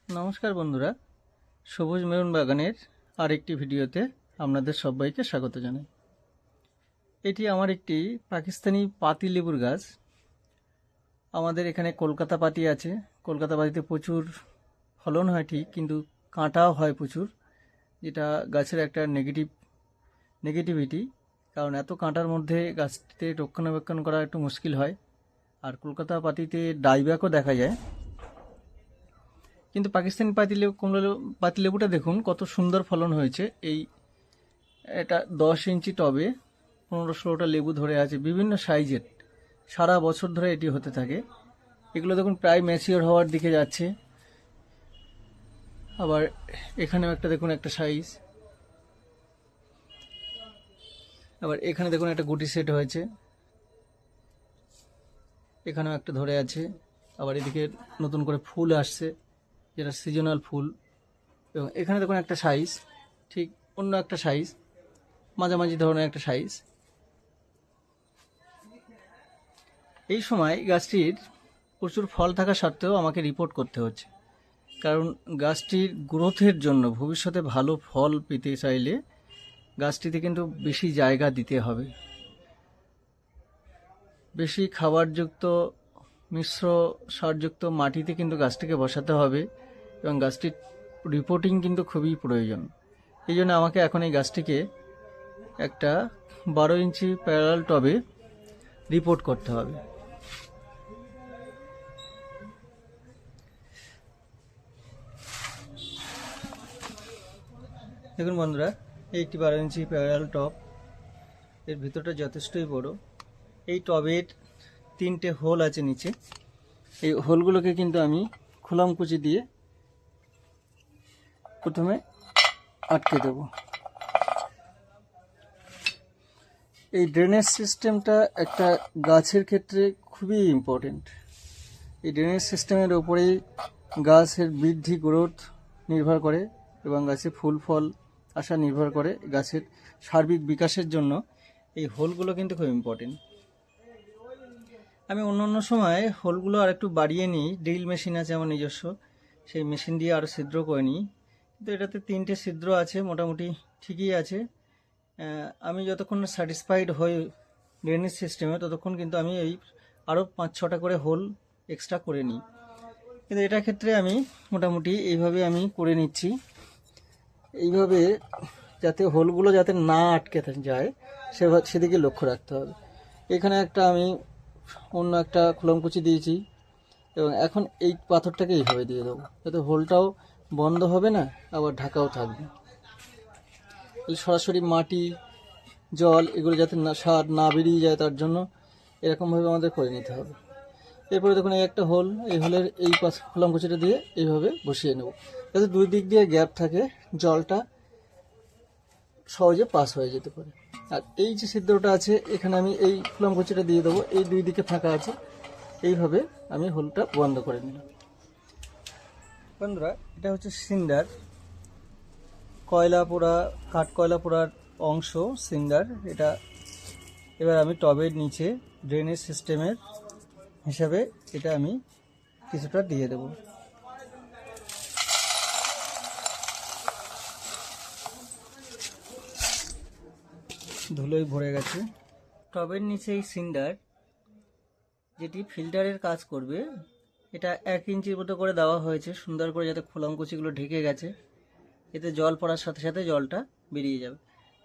নমস্কার বন্ধুরা, সবুজ মেরুন বাগানের আরেকটি ভিডিওতে আপনাদের সবাইকে স্বাগত জানাই। এটি আমার একটি পাকিস্তানি পাতি লেবুর গাছ। আমাদের এখানে কলকাতা পাতি আছে। কলকাতা পাতিতে প্রচুর ফলন হয় ঠিক, কিন্তু কাঁটাও হয় প্রচুর, যেটা গাছের একটা নেগেটিভিটি। কারণ এত কাঁটার মধ্যে গাছটিতে রক্ষণাবেক্ষণ করা একটু মুশকিল হয়। আর কলকাতা পাতিতে ডাইব্যাকও দেখা যায়। কিন্তু পাকিস্তানি পাতিলেবুটা দেখুন কত সুন্দর ফলন হয়েছে। এটা 10 ইঞ্চি টবে 15-16টা লেবু ধরে আছে, বিভিন্ন সাইজের। সারা বছর ধরে এটি হতে থাকে। এগুলো দেখুন প্রায় ম্যাচিওর হওয়ার দিকে যাচ্ছে। আবার এখানেও একটা দেখুন একটা সাইজ। আবার এখানে দেখুন একটা গুটি সেট হয়েছে, এখানেও একটা ধরে আছে। আবার এদিকে নতুন করে ফুল আসছে, যেটা সিজনাল ফুল। এবং এখানে দেখুন একটা সাইজ, ঠিক অন্য একটা সাইজ, মাঝামাঝি ধরনের একটা সাইজ। এই সময় গাছটির প্রচুর ফল থাকা সত্ত্বেও আমাকে রিপোর্ট করতে হচ্ছে, কারণ গাছটির গ্রোথের জন্য ভবিষ্যতে ভালো ফল পেতে চাইলে গাছটিতে কিন্তু বেশি জায়গা দিতে হবে, বেশি খাবারযুক্ত মিশ্র সারযুক্ত মাটিতে কিন্তু গাছটিকে বসাতে হবে। এবং গাছটির রিপোর্টিং কিন্তু খুবই প্রয়োজন। এই জন্য আমাকে এখন এই গাছটিকে একটা 12 ইঞ্চি প্যারালাল টবে রিপোর্ট করতে হবে। দেখুন বন্ধুরা, এই একটি 12 ইঞ্চি প্যারালাল টব। এর ভিতরটা যথেষ্টই বড়। এই টবের 3টে হোল আছে নিচে। এই হোলগুলোকে কিন্তু আমি খোলামকুচি দিয়ে প্রথমে আটকে দেব। এই ড্রেনেজ সিস্টেমটা একটা গাছের ক্ষেত্রে খুবই ইম্পর্টেন্ট। এই ড্রেনেজ সিস্টেমের ওপরেই গাছের বৃদ্ধি গ্রোথ নির্ভর করে এবং গাছে ফুল ফল আসা নির্ভর করে। গাছের সার্বিক বিকাশের জন্য এই হোলগুলো কিন্তু খুব ইম্পর্টেন্ট। আমি অন্য সময় হোলগুলো আর একটু বাড়িয়ে নিই। ড্রিল মেশিন আছে আমার নিজস্ব, সেই মেশিন দিয়ে আরও ছিদ্র করে নিই। কিন্তু এটাতে 3টে ছিদ্র আছে, মোটামুটি ঠিকই আছে। আমি যতক্ষণ স্যাটিসফাইড হই ড্রেনেজ সিস্টেমে, ততক্ষণ কিন্তু আমি এই আরও 5-6টা করে হোল এক্সট্রা করে নিই। কিন্তু এটার ক্ষেত্রে আমি মোটামুটি এইভাবে আমি করে নিচ্ছি। এইভাবে যাতে হোলগুলো যাতে না আটকে যায় সেদিকে লক্ষ্য রাখতে হবে। এখানে একটা আমি অন্য একটা খোলমকুচি দিয়েছি এবং এখন এই পাথরটাকে এইভাবে দিয়ে দেবো, যাতে হোলটাও বন্ধ হবে না, আবার ঢাকাও থাকবে। সরাসরি মাটি জল এগুলো যাতে সার না বেরিয়ে যায়, তার জন্য এরকমভাবে আমাদের করে নিতে হবে। এরপরে দেখুন এই একটা হোল, এই হোলের এই খোলমকুচিটা দিয়ে এইভাবে বসিয়ে নেব, যাতে দুই দিক দিয়ে গ্যাপ থাকে, জলটা সহজে পাস হয়ে যেতে পারে। আর এই যে ছিদ্রটা আছে, এখানে আমি এই খোলমকুচিটা দিয়ে দেবো। এই দুই দিকে ফাঁকা আছে, এইভাবে আমি হোলটা বন্ধ করে নিলাম। বন্ধুরা, এটা হচ্ছে সিন্ডার, কয়লা পোড়া, কাঠ কয়লা পোড়ার অংশ সিন্ডার এটা। এবার আমি টবের নিচে ড্রেনেজ সিস্টেমের হিসাবে এটা আমি কিছুটা দিয়ে দেব। ধুলোয় ভরে গেছে। টবের নিচে এই সিন্ডার, যেটি ফিল্টারের কাজ করবে, এটা 1 ইঞ্চির মতো করে দেওয়া হয়েছে সুন্দর করে, যাতে খোলমকুচিগুলো ঢেকে গেছে। এতে জল পড়ার সাথে সাথে জলটা বেরিয়ে যাবে।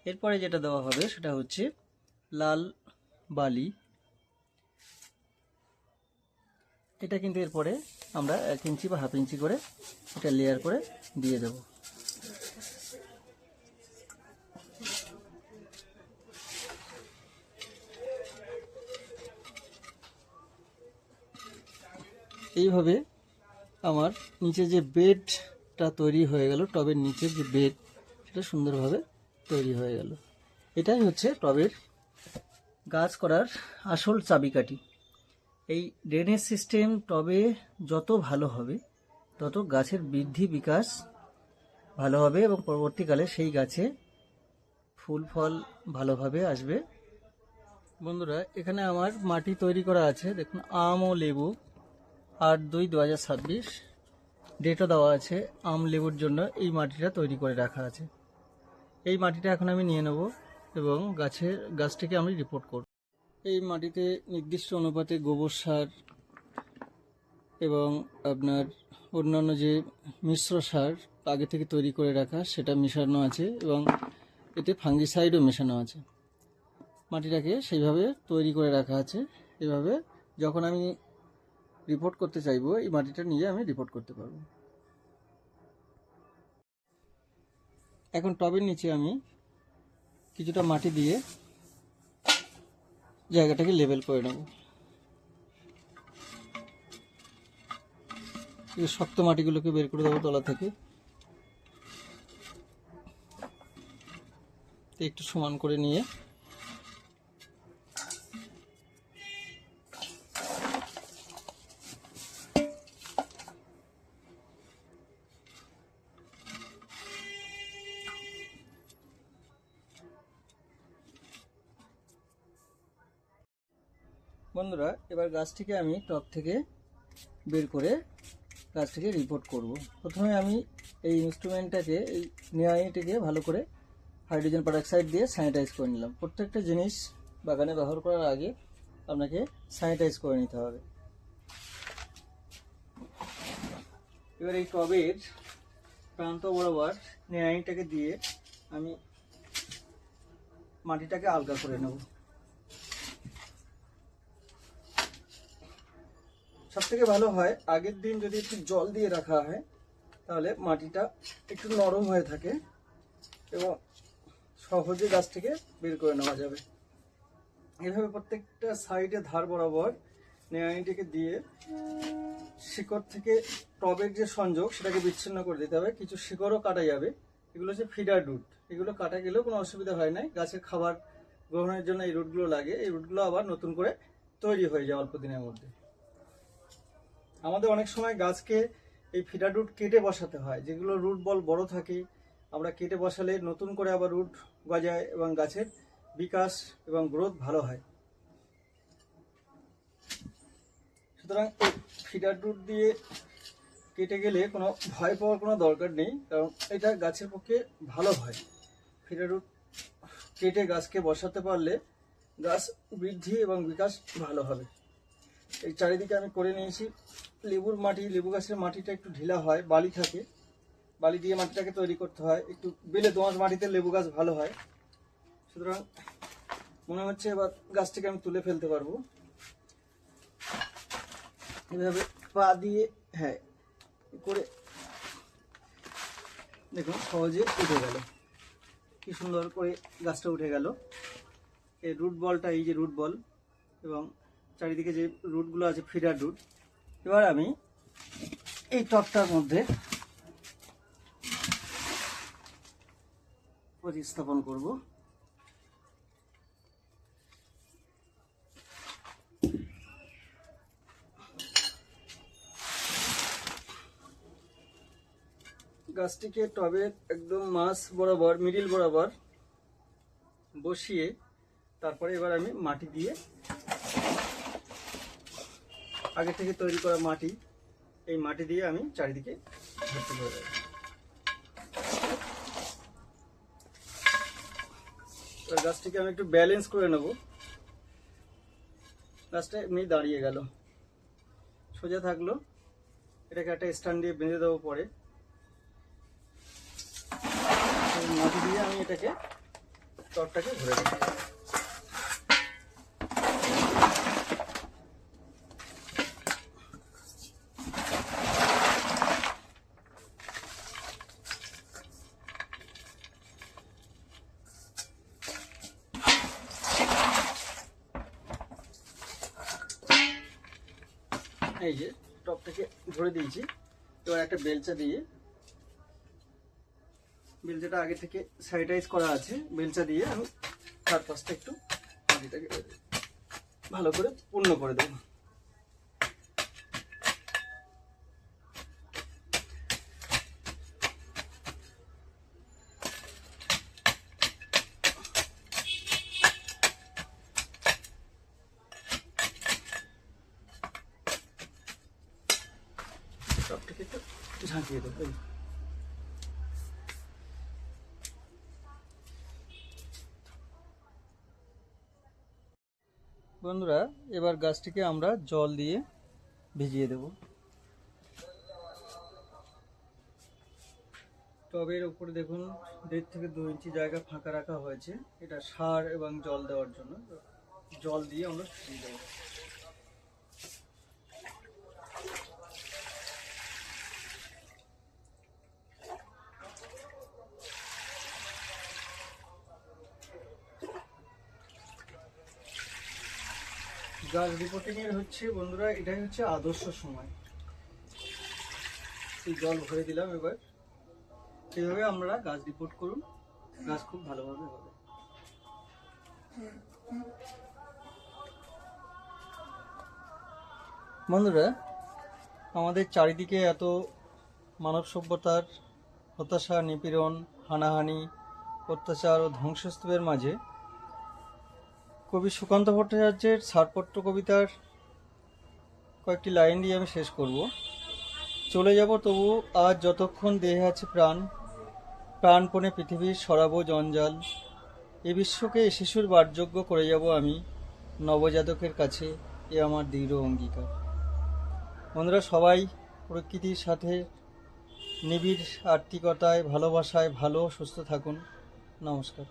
এরপরে যেটা দেওয়া হবে সেটা হচ্ছে লাল বালি। এটা কিন্তু এরপরে আমরা 1 ইঞ্চি বা হাফ ইঞ্চি করে এটা লেয়ার করে দিয়ে দেব। এইভাবে আমার নিচে যে বেডটা তৈরি হয়ে গেল, টবের নিচে যে বেড, সেটা সুন্দরভাবে তৈরি হয়ে গেল। এটাই হচ্ছে টবের গাছ করার আসল চাবিকাঠি। এই ড্রেনেজ সিস্টেম টবে যত ভালো হবে, তত গাছের বৃদ্ধি বিকাশ ভালো হবে এবং পরবর্তীকালে সেই গাছে ফুল ফল ভালোভাবে আসবে। বন্ধুরা, এখানে আমার মাটি তৈরি করা আছে, দেখুন আম ও লেবু 8/2/2026। ডেটও দেওয়া আছে আম লেবুর জন্য এই মাটিটা তৈরি করে রাখা আছে। এই মাটিটা এখন আমি নিয়ে নেব এবং গাছটিকে আমি রিপোর্ট করব। এই মাটিতে নির্দিষ্ট অনুপাতে গোবর সার এবং আপনার অন্যান্য যে মিশ্র সার আগে থেকে তৈরি করে রাখা সেটা মেশানো আছে এবং এতে ফাঙ্গিসাইডও মেশানো আছে। মাটিটাকে সেইভাবে তৈরি করে রাখা আছে। এভাবে যখন আমি রিপোর্ট করতে চাইবো এই মাটিটা নিয়ে আমি রিপোর্ট করতে পারবো। এখন টবের নিচে আমি কিছুটা মাটি দিয়ে জায়গাটাকে লেবেল করে নেব। এই শক্ত মাটিগুলোকে বের করে দেবো তলা থেকে, একটু সমান করে নিয়ে বন্ধুরা এবার গাছটিকে আমি টব থেকে বের করে গাছটিকে রিপোর্ট করব। প্রথমে আমি এই ইনস্ট্রুমেন্টটাকে এই নিড়ানিটাকে ভালো করে হাইড্রোজেন পারঅক্সাইড দিয়ে স্যানিটাইজ করে নিলাম। প্রত্যেকটা জিনিস বাগানে ব্যবহার করার আগে আপনাকে স্যানিটাইজ করে নিতে হবে। এবার এই টবের প্রান্ত বরাবর নিড়ানিটাকে দিয়ে আমি মাটিটাকে আলগা করে নেব। সবথেকে ভালো হয় আগের দিন যদি একটু জল দিয়ে রাখা হয় তাহলে মাটিটা একটু নরম হয়ে থাকে এবং সহজে গাছ থেকে বের করে নেওয়া যাবে। এইভাবে প্রত্যেকটা সাইডে ধার বরাবর নিড়ানিটাকে দিয়ে শিকড় থেকে টবের যে সংযোগ সেটাকে বিচ্ছিন্ন করে দিতে হবে। কিছু শিকড়ও কাটা যাবে, এগুলো হচ্ছে ফিডার রুট। এগুলো কাটা গেলেও কোনো অসুবিধা হয় না, গাছের খাবার গ্রহণের জন্য এই রুটগুলো লাগে। এই রুটগুলো আবার নতুন করে তৈরি হয়ে যায় অল্প দিনের মধ্যে। আমাদের অনেক সময় গাছকে এই ফিডার রুট কেটে বসাতে হয়, যেগুলো রুট বল বড় থাকে। আমরা কেটে বসালে নতুন করে আবার রুট গজায় এবং গাছের বিকাশ এবং গ্রোথ ভালো হয়। সুতরাং এই ফিডার রুট দিয়ে কেটে গেলে কোনো ভয় পাওয়ার কোনো দরকার নেই, কারণ এটা গাছের পক্ষে ভালো হয়। ফিডার রুট কেটে গাছকে বসাতে পারলে গাছ বৃদ্ধি এবং বিকাশ ভালো হবে। এই চারিদিকে আমি করে নিয়েছি। লেবু গাছের মাটিটা একটু ঢিলা হয়, বালি থাকে, বালি দিয়ে মাটিটাকে তৈরি করতে হয়। একটু বেলে দোআঁশ মাটিতে লেবু গাছ ভালো হয়। সুতরাং মনে হচ্ছে এবার গাছটিকে আমি তুলে ফেলতে পারবো। এভাবে পা দিয়ে করে দেখুন সহজে উঠে গেল, কি সুন্দর করে গাছটা উঠে গেল। এই রুট বলটা, এই যে রুট বল এবং চারিদিকে যে রুটগুলো আছে ফিডার রুট। এবার আমি এই টবটার মধ্যে প্রতিস্থাপন করব। গাছটিকে টবের একদম মাঝ বরাবর, মিডিল বরাবর বসিয়ে তারপরে এবার আমি মাটি দিয়ে, আগে থেকে তৈরি করা মাটি, এই মাটি দিয়ে আমি চারিদিকে ভর্তি করে দেব। এবার গাছটিকে আমি একটু ব্যালেন্স করে নেব। গাছটা এমনি দাঁড়িয়ে গেল, সোজা থাকলো। এটাকে একটা স্ট্যান্ড দিয়ে বেঁধে দেবো। পরে মাটি দিয়ে আমি এটাকে টবটাকে ভরে দেবো। এই যে টবটাকে ভরে দিয়েছি। এবার একটা বেলচা দিয়ে, বেলচাটা আগে থেকে স্যানিটাইজ করা আছে, বেলচা দিয়ে আমি চারপাশটা একটু মাটিটাকে ভালো করে পূর্ণ করে দেবো। টবটাকে একটু ঝাঁকিয়ে দেবো। বন্ধুরা, এবার গাছটিকে আমরা জল দিয়ে ভিজিয়ে দেব। টবের উপরে দেখুন 1.5 থেকে 2 ইঞ্চি জায়গা ফাঁকা রাখা হয়েছে, এটা সার এবং জল দেওয়ার জন্য। জল দিয়ে আমরা ভিজিয়ে দেবো। গাছ রিপোর্টিং এর হচ্ছে বন্ধুরা, এটাই হচ্ছে আদর্শ সময়। এই জল ভরে দিলাম। এবার এইভাবে আমরা গাছ রিপোর্ট করুন, গাছ খুব ভালোভাবে হবে। বন্ধুরা, আমাদের চারিদিকে এত মানব সভ্যতার হতাশা, নিপীড়ন, হানাহানি, অত্যাচার ও ধ্বংসস্তূপের মাঝে কবি সুকান্ত ভট্টাচার্যের ছাড়পত্র কবিতার কয়েকটি লাইন দিয়ে আমি শেষ করব। চলে যাব তবু আজ যতক্ষণ দেহে আছে প্রাণ, প্রাণপণে পৃথিবীর সরাবো জঞ্জাল, এ বিশ্বকে এ শিশুর বারযোগ্য করে যাব আমি, নবজাতকের কাছে এ আমার দৃঢ় অঙ্গীকার। বন্ধুরা, সবাই প্রকৃতির সাথে নিবিড় আত্মিকতায়, ভালোবাসায় ভালো সুস্থ থাকুন। নমস্কার।